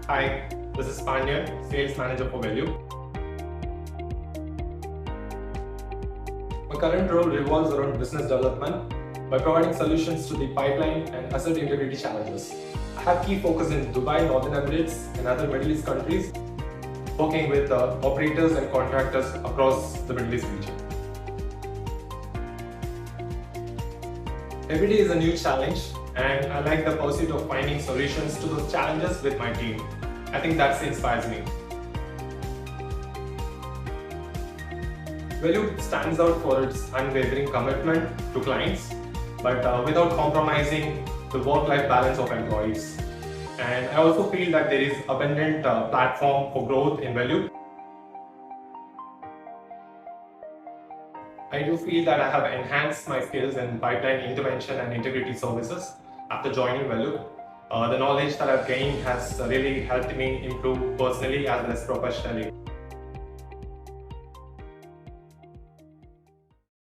Hi, this is Pandiyan, Sales Manager for Wellube. My current role revolves around business development by providing solutions to the pipeline and asset integrity challenges. I have key focus in Dubai, Northern Emirates and other Middle East countries, working with operators and contractors across the Middle East region. Every day is a new challenge, and I like the pursuit of finding solutions to those challenges with my team. I think that inspires me. Wellube stands out for its unwavering commitment to clients, but without compromising the work-life balance of employees. And I also feel that there is abundant platform for growth in Wellube. I do feel that I have enhanced my skills in pipeline intervention and integrity services after joining Wellube. The knowledge that I've gained has really helped me improve personally as well as professionally.